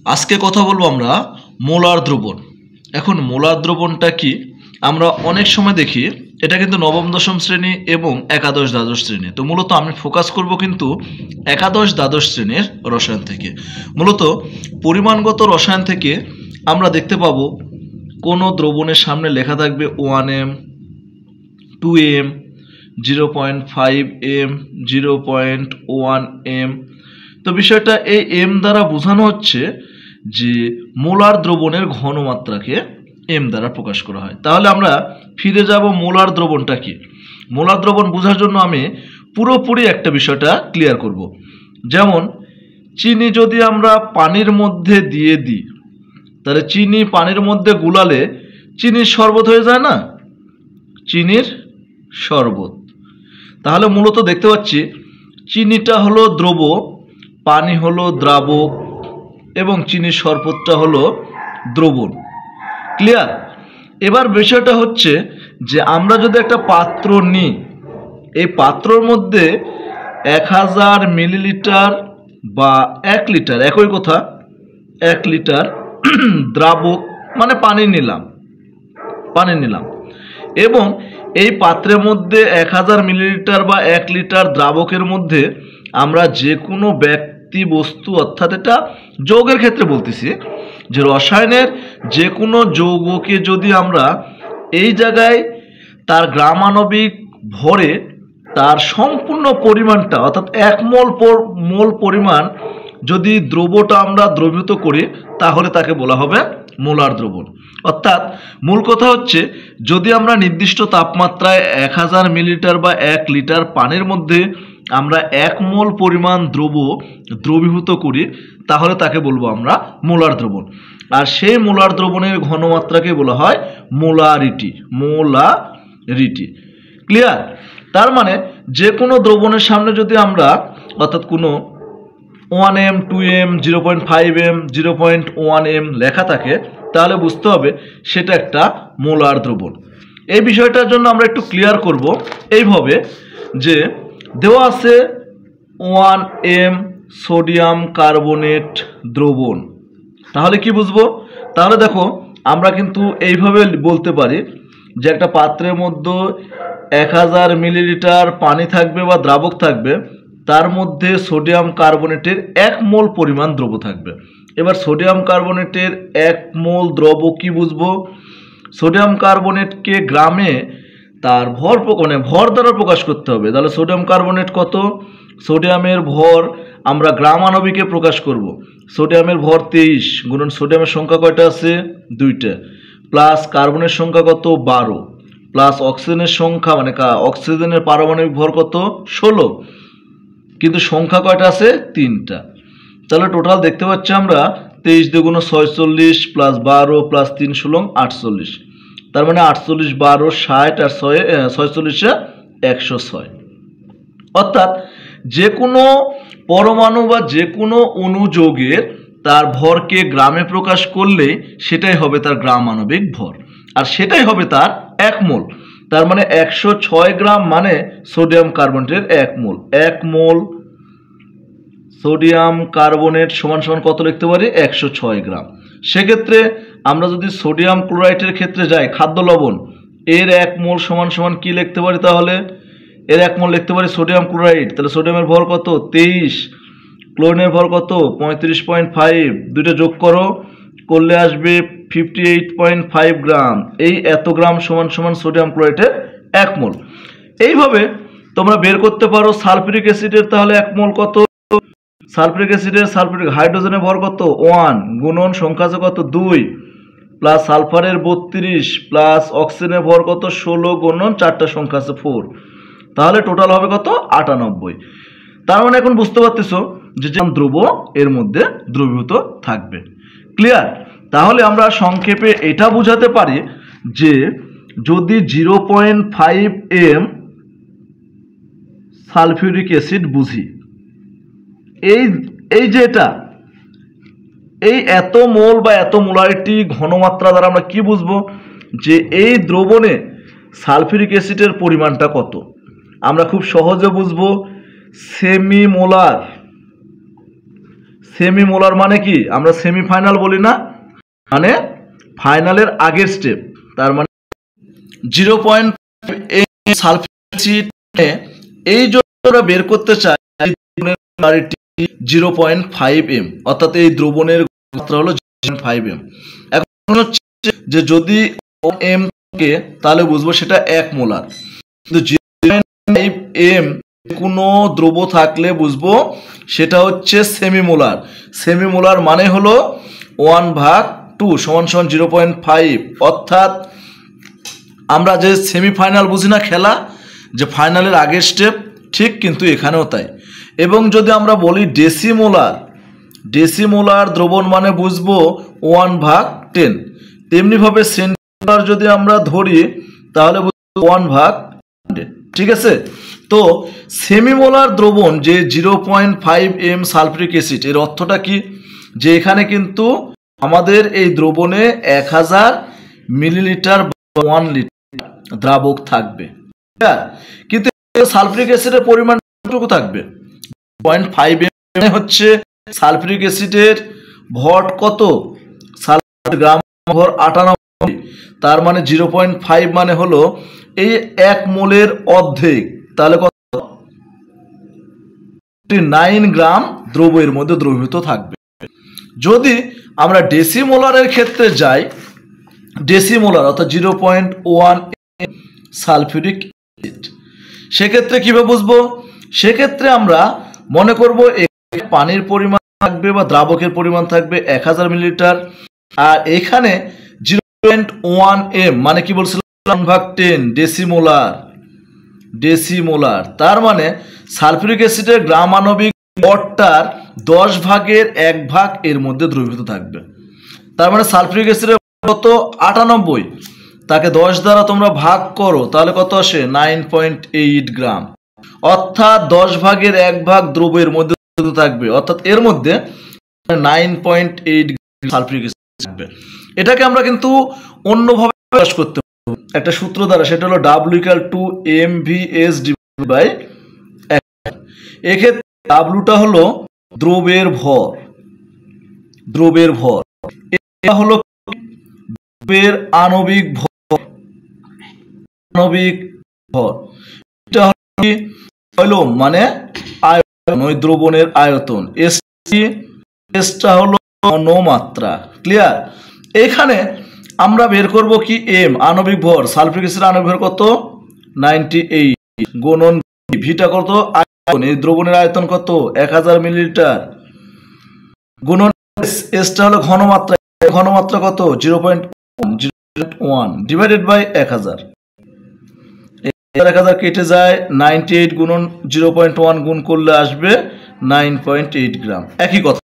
আজকে কথা বলবো আমরা মোলার দ্রবণ। এখন মোলার দ্রবণটা কি আমরা অনেক সময় দেখি, এটা কিন্তু নবম দশম শ্রেণী এবং একাদশ দ্বাদশ শ্রেণী। তো মূলত আমি ফোকাস করব কিন্তু একাদশ দ্বাদশ শ্রেণীর রসায়ন থেকে। মূলত পরিমাণগত রসায়ন থেকে আমরা দেখতে পাবো কোনো দ্রবণের সামনে লেখা থাকবে 1m, 2m, 0.5m, 0.1m। তো বিষয়টা এই এম দ্বারা বোঝানো হচ্ছে যে মোলার দ্রবণের ঘনমাত্রাকে এম দ্বারা প্রকাশ করা হয়। তাহলে আমরা ফিরে যাব মোলার দ্রবণটা কি। মোলার দ্রবণ বোঝার জন্য আমি পুরোপুরি একটা বিষয়টা ক্লিয়ার করব। যেমন চিনি যদি আমরা পানির মধ্যে দিয়ে দিই, তাহলে চিনি পানির মধ্যে গুলালে চিনির শরবত হয়ে যায় না, চিনির শরবত। তাহলে মূলত দেখতে পাচ্ছি চিনিটা হলো দ্রব, পানি হলো দ্রাবক এবং চিনির শরবতটা হলো দ্রবণ। ক্লিয়ার? এবার বিষয়টা হচ্ছে যে আমরা যদি একটা পাত্র নিই, এই পাত্রর মধ্যে 1000 মিলিলিটার বা 1 লিটার, একই কথা, 1 লিটার দ্রাবক মানে পানি নিলাম এবং এই পাত্রের মধ্যে 1000 মিলিলিটার বা 1 লিটার দ্রাবকের মধ্যে আমরা যে কোনো ব্যক্তি বস্তু, অর্থাৎ এটা যৌগের ক্ষেত্রে বলতেছি, যে রসায়নের যে কোনো যৌগকে যদি আমরা এই জায়গায় তার গ্রামাণবিক ভরে তার সম্পূর্ণ পরিমাণটা, অর্থাৎ 1 মোল পরিমাণ যদি দ্রবটা আমরা দ্রবীভূত করি, তাহলে তাকে বলা হবে মোলার দ্রবণ। অর্থাৎ মূল কথা হচ্ছে যদি আমরা নির্দিষ্ট তাপমাত্রায় 1000 মিলিলিটার বা 1 লিটার পানির মধ্যে আমরা 1 মোল পরিমাণ দ্রবীভূত করি, তাহলে তাকে বলবো আমরা মোলার দ্রবণ। আর সেই মোলার দ্রবণের ঘনমাত্রাকে বলা হয় মোলারিটি। ক্লিয়ার? তার মানে যে কোনো দ্রবণের সামনে যদি আমরা, অর্থাৎ কোনো 1m, 2m, 0.5m, 0.1m লেখা থাকে, তাহলে বুঝতে হবে সেটা একটা মোলার দ্রবণ। এই বিষয়টার জন্য আমরা একটু ক্লিয়ার করব এইভাবে, যে দেওয়া আছে 1m সোডিয়াম কার্বনেট দ্রবণ। তাহলে কি বুঝবো? তাহলে দেখো আমরা কিন্তু এইভাবে বলতে পারি যে একটা পাত্রের মধ্যে 1000 মিলিলিটার পানি থাকবে বা দ্রাবক থাকবে, তার মধ্যে সোডিয়াম কার্বনেটের 1 মোল পরিমাণ দ্রব থাকবে। এবার সোডিয়াম কার্বনেটের 1 মোল দ্রব কি বুঝবো? সোডিয়াম কার্বনেটকে গ্রামে তার ভর দ্বারা প্রকাশ করতে হবে। তাহলে সোডিয়াম কার্বনেট কত? সোডিয়ামের ভর আমরা গ্রামাণবিকে প্রকাশ করব। সোডিয়ামের ভর 23 গুণন সোডিয়ামের সংখ্যা কয়টা আছে? 2টা, প্লাস কার্বনের সংখ্যা কত? 12, প্লাস অক্সিজেনের সংখ্যা মানে অক্সিজেনের পারমাণবিক ভর কত? 16, কিন্তু সংখ্যা কয়টা আছে? 3টা। তাহলে টোটাল দেখতে পাচ্ছি আমরা 23 দুগুণ 46 প্লাস 12 প্লাস 3 16 48। তার মানে 48, 12, 60 আর 46 106। অর্থাৎ যে কোনো পরমাণু বা যে কোনো অণুযৌগের তার ভরকে গ্রামে প্রকাশ করলে সেটাই হবে তার গ্রামাণবিক ভর, আর সেটাই হবে তার 1 মোল। তার মানে 106 গ্রাম মানে সোডিয়াম কার্বনেটের 1 মোল। 1 মোল সোডিয়াম কার্বনেট সমান সমান কত লিখতে পারি? 106 গ্রাম। সেক্ষেত্রে আমরা যদি সোডিয়াম ক্লোরাইডের ক্ষেত্রে যাই, খাদ্য লবণ, এর 1 মোল সমান সমান কি লিখতে পারি? তাহলে এর 1 মোল লিখতে পারি সোডিয়াম ক্লোরাইড। তাহলে সোডিয়ামের ভর কত? 23, ক্লোরিনের ভর কত? 35.5, দুইটা যোগ করলে আসবে 58.5 গ্রাম। এই এত গ্রাম সমান সমান সোডিয়াম ক্লোরাইডের 1 মোল। এইভাবে তোমরা বের করতে পারো সালফিউরিক অ্যাসিডের তাহলে 1 মোল কত? সালফিউরিক অ্যাসিডের সালফিউরিক হাইড্রোজেনের ভর কত? 1 গুণন সংখ্যা আছে কত? 2, প্লাস সালফারের 32 প্লাস অক্সিজেনের ভর কত? 16 গুণন 4টা সংখ্যা আছে 4। তাহলে টোটাল হবে কত? 98। তার মানে এখন বুঝতে পারতেছো যে দ্রব এর মধ্যে দ্রবীভূত থাকবে। ক্লিয়ার? তাহলে আমরা সংক্ষেপে এটা বোঝাতে পারি যে যদি 0.5m সালফিউরিক অ্যাসিড বুঝি, এই যে এটা এই এত মোল বা এত মোলারিটি ঘনমাত্রা দ্বারা আমরা কি বুঝবো? যে এই দ্রবণে সালফিউরিক অ্যাসিডের পরিমাণটা কত। আমরা খুব সহজে বুঝবো সেমি মোলার সেমি মোলার মানে কি, আমরা সেমিফাইনাল বলি না, মানে ফাইনালের আগের স্টেপ। তার মানে 0.5 সালফিউরিক অ্যাসিড এই জন্য বের করতে চাই 0.5 m, অর্থাৎ এই দ্রবণের মাত্রা হলো 0.5 m। এখন হচ্ছে যে যদি m থাকে তাহলে বুঝবো সেটা 1 মোলার, কিন্তু 0.5 m কোনো দ্রব থাকলে বুঝবো সেটা হচ্ছে সেমিমোলার। সেমিমোলার মানে হলো 1/2 সমান 0.5, অর্থাৎ আমরা যে সেমিফাইনাল বুঝি না খেলা, যে ফাইনালের আগের স্টেপ, ঠিক কিন্তু এখানেও তাই। এবং যদি আমরা বলি ডেসিমোলার, ডেসিমোলার দ্রবণ মানে বুঝবো 1/10। তেমনিভাবে সেন্টিমোলার যদি আমরা ধরি তাহলে বুঝবো 1/100। ঠিক আছে, তো সেমিমোলার দ্রবণ যে 0.5 m সালফিউরিক অ্যাসিড, এর অর্থটা কি, যে এখানে কিন্তু আমাদের এই দ্রবণে 1000 মিলিলিটার 1 লিটার দ্রাবক থাকবে, কিন্তু সালফিউরিক অ্যাসিডের পরিমাণ কতটুকু থাকবে, 0.5 m হচ্ছে সালফিউরিক অ্যাসিডের ভর কত, সালফার গ্রাম ভর 98, তার মানে 0.5 মানে হলো এই 1 মোলের অর্ধেক, তাহলে কত, 9 গ্রাম দ্রব এর মধ্যে দ্রবীভূত থাকবে। যদি আমরা ডেসিমোলারের ক্ষেত্রে যাই, ডেসিমোলার অর্থাৎ 0.1 সালফিউরিক অ্যাসিড, সেক্ষেত্রে কিভাবে বুঝবো, সেক্ষেত্রে আমরা মনে করব পানির পরিমাণ থাকবে বা দ্রাবকের পরিমাণ থাকবে 1000 মিলিলিটার, আর এখানে 0.1 m মানে কি বলছিলাম 1/10 ডেসিমোলার, ডেসিমোলার তার মানে সালফিউরিক অ্যাসিডের গ্রাম আণবিক ভরটার 10/1 এর মধ্যে দ্রবীভূত থাকবে। তার মানে সালফিউরিক অ্যাসিডের কত 98, তাকে 10 দ্বারা তোমরা ভাগ করো তাহলে কত আসে 9.8 গ্রাম, অর্থাৎ 10/1 দ্রবের মধ্যে থাকবে, অর্থাৎ এর মধ্যে 9.8 সালফিউরিক অ্যাসিড থাকবে। এটাকে আমরা কিন্তু অন্যভাবে প্রকাশ করতে পারবো একটা সূত্র দ্বারা, সেটা হলো W = MVS / 1। এক্ষেত্রে ডাব্লুটা হলো দ্রবের ভর, দ্রবের ভর, এটা হলো দ্রবের আণবিক ভর, আণবিক ভর, এটা হলো মানে আয়তন, ওই দ্রবণের আয়তন, এসটা হলো ঘনমাত্রা। ক্লিয়ার, এখানে আমরা বের করব কি এম আণবিক ভর, সালফিউরিক অ্যাসিডের আণবিক ভর কত 98 গুণন ভিটা কত আয়তন, এই দ্রবণের আয়তন কত 1000 মিলিলিটার, গুণন এসটা হলো ঘনমাত্রা, ঘনমাত্রা কত 0.1 ডিভাইডেড বাই 1000, 1000 কেটে যায়, 98 গুণন 0.1 গুণ করলে আসবে 9.8 গ্রাম, একই কথা।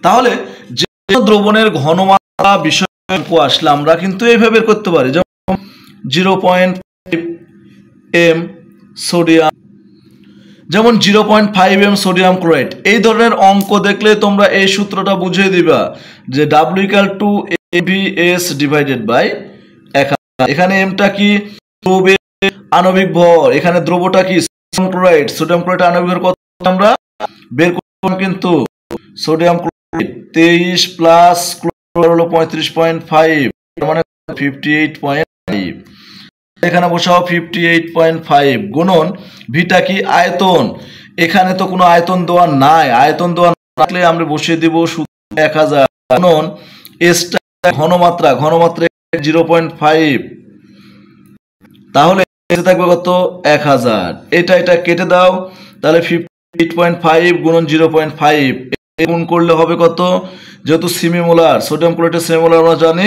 তাহলে যে দ্রবণের ঘনমাত্রা বিষয় আসলে আমরা কিন্তু এইভাবে বের করতে পারি, যেমন 0.5 m সোডিয়াম, যেমন 0.5 m সোডিয়াম ক্লোরাইড, এই ধরনের অঙ্ক দেখলে তোমরা এই সূত্রটা বুঝিয়ে দিবা যে W = MVS / 1000। এখানে এমটা কি দ্রবের আণবিক ভর, এখানে দ্রবটা কি সোডিয়াম ক্লোরাইড, সোডিয়াম ক্লোরাইড আণবিক ভর কত আমরা বের করলাম, কিন্তু সোডিয়াম ক্লোরাইড 23 প্লাস ক্লোরাইড হলো 35.5, মানে 58.5, এখানে বসাও 58.5 গুণন ভিটা কি আয়তন, এখানে তো কোনো আয়তন দেওয়া নাই, আয়তন দেওয়া না থাকলে আমরা বসিয়ে দেব 1000 গুণন এসটা ঘনমাত্রা, ঘনমাত্রা 0.5, তাহলে থাকবে কত 1000, এটা কেটে দাও, তাহলে 58.5 গুণন 0.5 গুণ করলে হবে কত, যেহেতু সেমিমোলার, সোডিয়াম ক্লোরাইডের সেমিমোলার আমরা জানি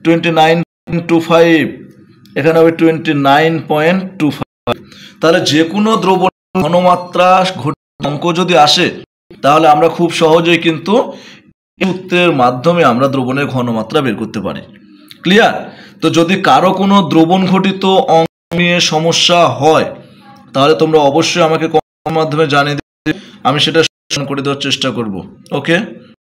29.25, এখানে হবে 29.25। তাহলে যে কোনো দ্রবণ ঘনমাত্রা অঙ্ক যদি আসে তাহলে আমরা খুব সহজেই কিন্তু এই সূত্রের মাধ্যমে আমরা দ্রবণের ঘনমাত্রা বের করতে পারি। ক্লিয়ার, তো যদি কারো কোনো দ্রবণ ঘটিত অঙ্ক নিয়ে সমস্যা হয় তাহলে তোমরা অবশ্যই আমাকে কমেন্টের মাধ্যমে জানিয়ে দিবে, আমি সেটা সমাধান করে দেওয়ার চেষ্টা করব। ওকে।